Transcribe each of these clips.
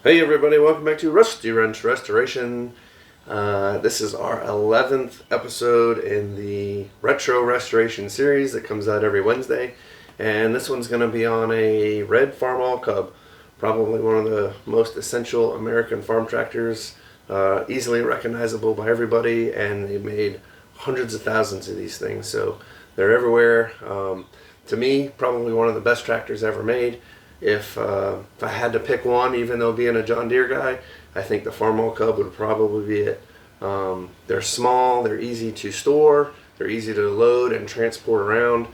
Hey everybody, welcome back to Rusty Wrench Restoration. This is our 11th episode in the retro restoration series that comes out every Wednesday. And this one's going to be on a red Farmall Cub, probably one of the most essential American farm tractors, easily recognizable by everybody, and they made hundreds of thousands of these things, so they're everywhere. To me, probably one of the best tractors ever made. If I had to pick one, even though being a John Deere guy, I think the Farmall Cub would probably be it. They're small, they're easy to store, they're easy to load and transport around,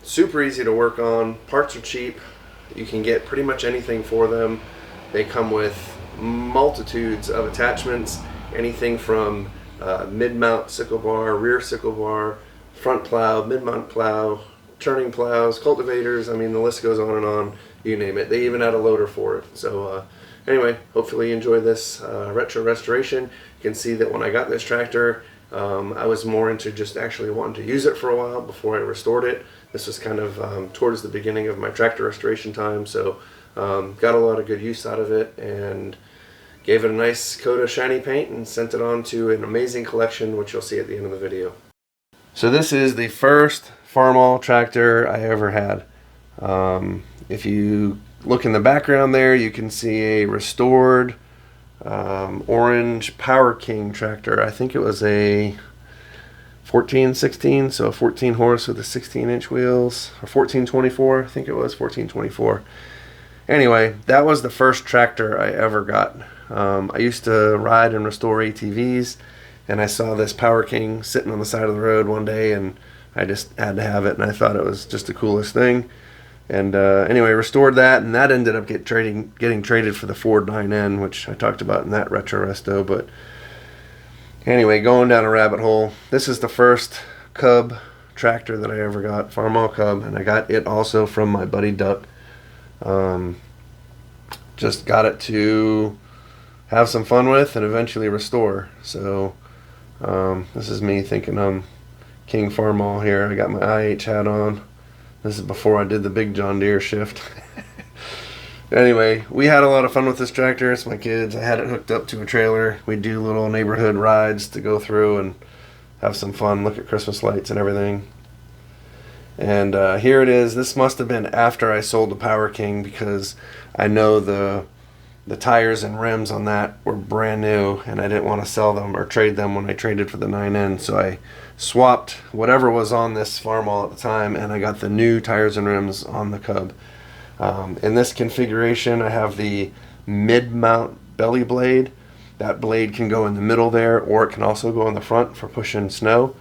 super easy to work on, parts are cheap, you can get pretty much anything for them. They come with multitudes of attachments, anything from mid-mount sickle bar, rear sickle bar, front plow, mid-mount plow, turning plows, cultivators. I mean, the list goes on and on. You name it. They even had a loader for it. So anyway, hopefully you enjoy this retro restoration. You can see that when I got this tractor, I was more into just actually wanting to use it for a while before I restored it. This was kind of towards the beginning of my tractor restoration time, so got a lot of good use out of it and gave it a nice coat of shiny paint and sent it on to an amazing collection, which you'll see at the end of the video. So this is the first Farmall tractor I ever had. If you look in the background there, you can see a restored orange Power King tractor. I think it was a 1416, so a 14 horse with a 16-inch wheels, or 1424, I think it was 1424. Anyway, that was the first tractor I ever got. I used to ride and restore ATVs, and I saw this Power King sitting on the side of the road one day, and I just had to have it, and I thought it was just the coolest thing. And anyway, restored that, and that ended up getting traded for the Ford 9N, which I talked about in that retro resto. But anyway, going down a rabbit hole, this is the first Cub tractor that I ever got, Farmall Cub, and I got it also from my buddy Duck. Just got it to have some fun with and eventually restore. So this is me thinking I'm King Farmall here. I got my IH hat on. This is before I did the big John Deere shift. Anyway, we had a lot of fun with this tractor. It's my kids. I had it hooked up to a trailer. We do little neighborhood rides to go through and have some fun, look at Christmas lights and everything. And here it is. This must have been after I sold the Power King, because I know the tires and rims on that were brand new, and I didn't want to sell them or trade them when I traded for the 9N, so I swapped whatever was on this Farmall at the time, and I got the new tires and rims on the Cub. In this configuration, I have the mid-mount belly blade. That blade can go in the middle there, or it can also go in the front for pushing snow.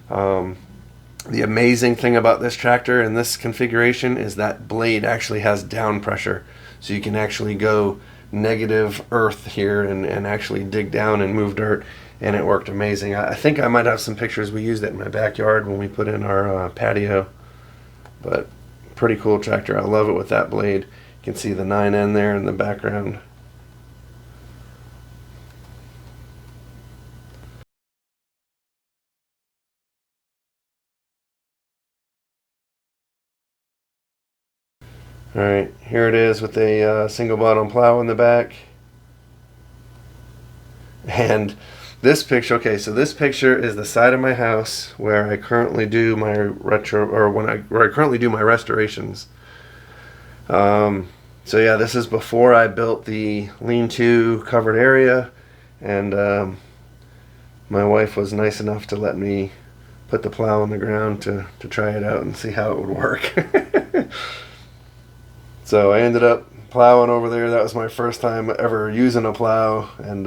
The amazing thing about this tractor in this configuration is that blade actually has down pressure, so you can actually go negative earth here and actually dig down and move dirt, and it worked amazing. I think I might have some pictures. We used it in my backyard when we put in our patio, but pretty cool tractor. I love it with that blade. You can see the 9N there in the background. Alright, here it is with a single bottom plow in the back. And this picture, okay, so this picture is the side of my house where I currently do my where I currently do my restorations. So yeah, this is before I built the lean-to covered area, and my wife was nice enough to let me put the plow on the ground to try it out and see how it would work. So I ended up plowing over there. That was my first time ever using a plow, and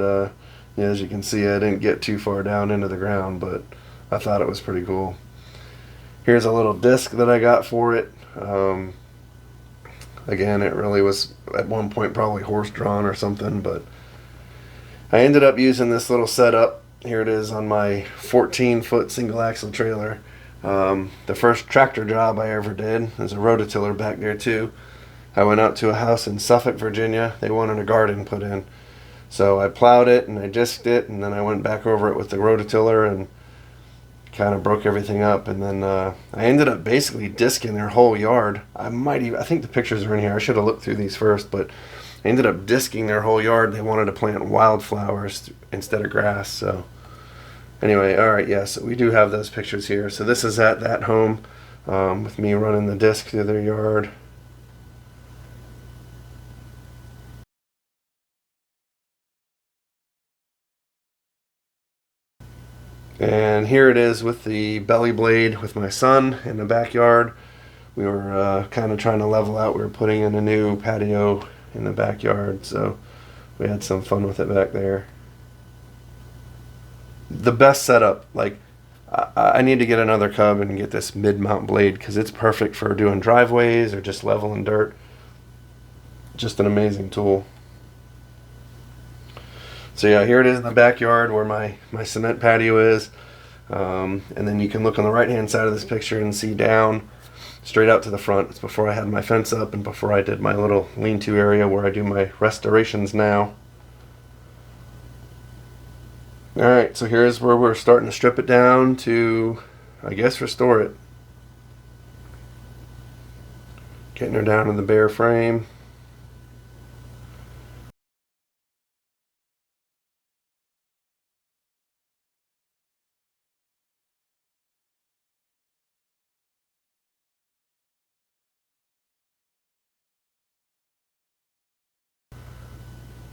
yeah, as you can see, I didn't get too far down into the ground, but I thought it was pretty cool. Here's a little disc that I got for it. Again, it really was at one point probably horse-drawn or something, but I ended up using this little setup. Here it is on my 14-foot single-axle trailer. The first tractor job I ever did, there's a rototiller back there too. I went out to a house in Suffolk, Virginia. They wanted a garden put in. So I plowed it and I disked it, and then I went back over it with the rototiller and kind of broke everything up. And then I ended up basically disking their whole yard. I think the pictures are in here. I should have looked through these first, but They ended up disking their whole yard. They wanted to plant wildflowers instead of grass. So anyway, all right, yeah, so we do have those pictures here. So this is at that home with me running the disc through their yard. And here it is with the belly blade with my son in the backyard. We were kind of trying to level out. We were putting in a new patio in the backyard, so we had some fun with it back there. The best setup, like I need to get another Cub and get this mid-mount blade because it's perfect for doing driveways or just leveling dirt. Just an amazing tool. So yeah, here it is in the backyard where my cement patio is. And then you can look on the right hand side of this picture and see down straight out to the front. It's before I had my fence up and before I did my little lean-to area where I do my restorations now. Alright, so here's where we're starting to strip it down to, I guess, restore it. Getting her down to the bare frame.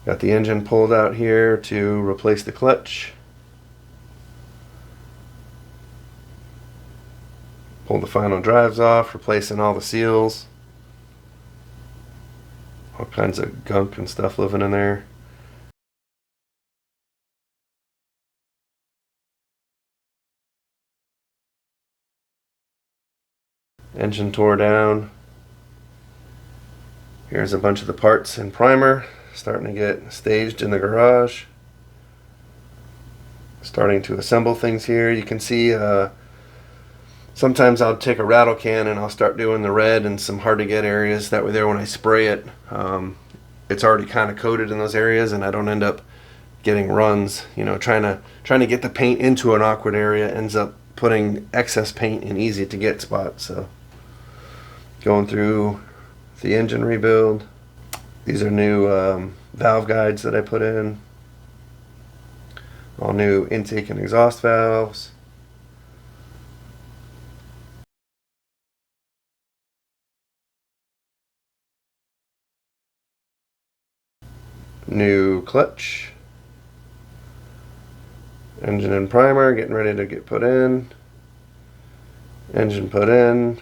Got the engine pulled out here to replace the clutch. Pulled the final drives off, replacing all the seals. All kinds of gunk and stuff living in there. Engine tore down. Here's a bunch of the parts and primer starting to get staged in the garage. Starting to assemble things here. You can see sometimes I'll take a rattle can and I'll start doing the red and some hard to get areas. That way there when I spray it, it's already kind of coated in those areas and I don't end up getting runs. You know, trying to get the paint into an awkward area ends up putting excess paint in easy to get spots. So going through the engine rebuild. These are new valve guides that I put in. All new intake and exhaust valves. New clutch. Engine and primer getting ready to get put in. Engine put in.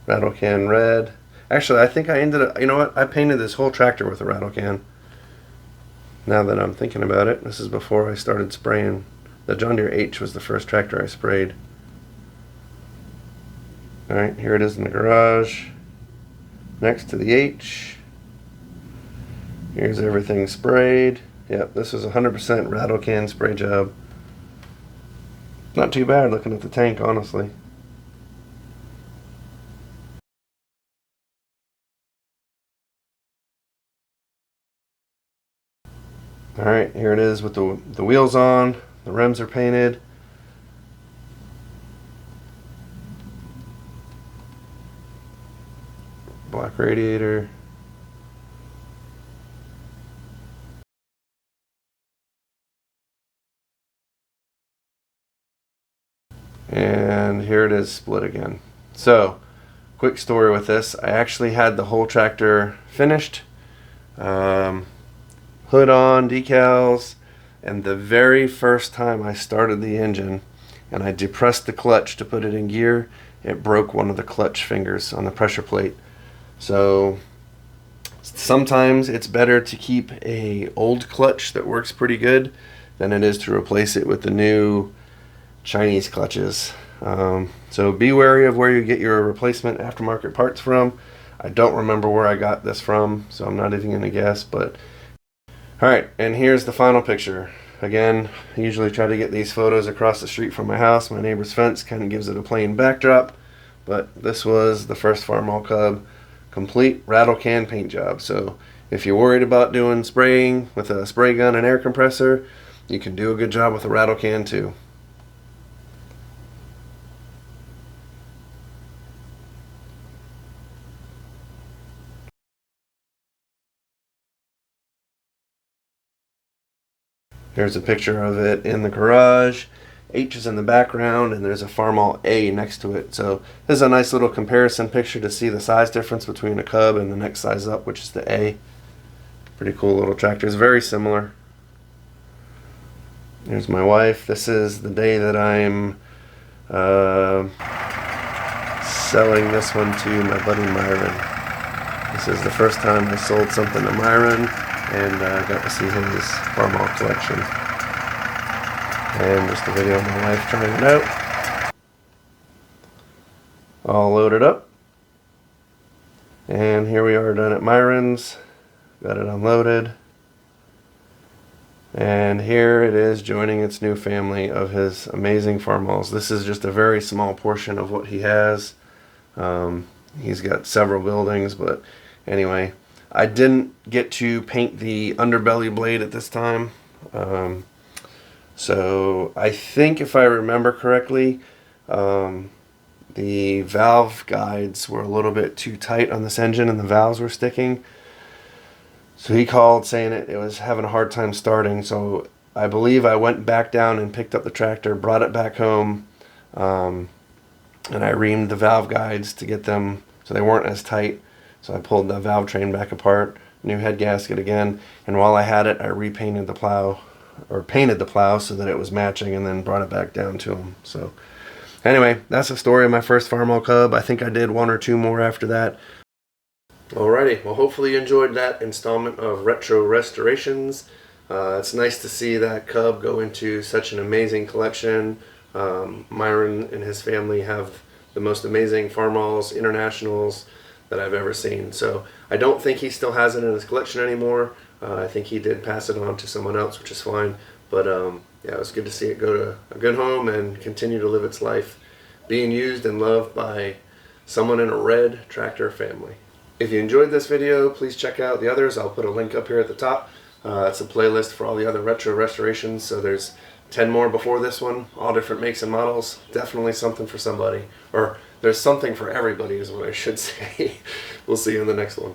Rattle can red. Actually, I think I ended up, you know what? I painted this whole tractor with a rattle can. Now that I'm thinking about it, this is before I started spraying. The John Deere H was the first tractor I sprayed. Alright, here it is in the garage. Next to the H. Here's everything sprayed. Yep, this is 100% rattle can spray job. Not too bad looking at the tank, honestly. Alright, here it is with the wheels on. The rims are painted. Black radiator. And here it is split again. So, quick story with this. I actually had the whole tractor finished. Hood on, decals, and the very first time I started the engine and I depressed the clutch to put it in gear, it broke one of the clutch fingers on the pressure plate. So sometimes it's better to keep a old clutch that works pretty good than it is to replace it with the new Chinese clutches. So be wary of where you get your replacement aftermarket parts from. I don't remember where I got this from, so I'm not even going to guess, but alright, and here's the final picture. Again, I usually try to get these photos across the street from my house. My neighbor's fence kind of gives it a plain backdrop, but this was the first Farmall Cub complete rattle can paint job. So if you're worried about doing spraying with a spray gun and air compressor, you can do a good job with a rattle can too. Here's a picture of it in the garage. H is in the background, and there's a Farmall A next to it. So this is a nice little comparison picture to see the size difference between a Cub and the next size up, which is the A. Pretty cool little tractor. It's very similar. Here's my wife. This is the day that I'm selling this one to my buddy Myron. This is the first time I sold something to Myron, and got to see his Farmall collection. And just a video of my wife trying it out. All loaded up. And here we are done at Myron's. Got it unloaded. And here it is joining its new family of his amazing Farmalls. This is just a very small portion of what he has. He's got several buildings, but anyway, I didn't get to paint the underbelly blade at this time. So I think if I remember correctly, the valve guides were a little bit too tight on this engine and the valves were sticking. So he called saying it was having a hard time starting. So I believe I went back down and picked up the tractor, brought it back home, and I reamed the valve guides to get them so they weren't as tight. So I pulled the valve train back apart, new head gasket again, and while I had it, I repainted the plow, or painted the plow so that it was matching, and then brought it back down to him. So anyway, that's the story of my first Farmall Cub. I think I did one or two more after that. Alrighty, well, hopefully you enjoyed that installment of Retro Restorations. It's nice to see that Cub go into such an amazing collection. Myron and his family have the most amazing Farmalls Internationals that I've ever seen. So I don't think he still has it in his collection anymore. I think he did pass it on to someone else, which is fine. But yeah, it was good to see it go to a good home and continue to live its life, being used and loved by someone in a red tractor family. If you enjoyed this video, please check out the others. I'll put a link up here at the top. It's a playlist for all the other retro restorations. So there's 10 more before this one, all different makes and models. Definitely something for somebody. Or there's something for everybody is what I should say. We'll see you in the next one.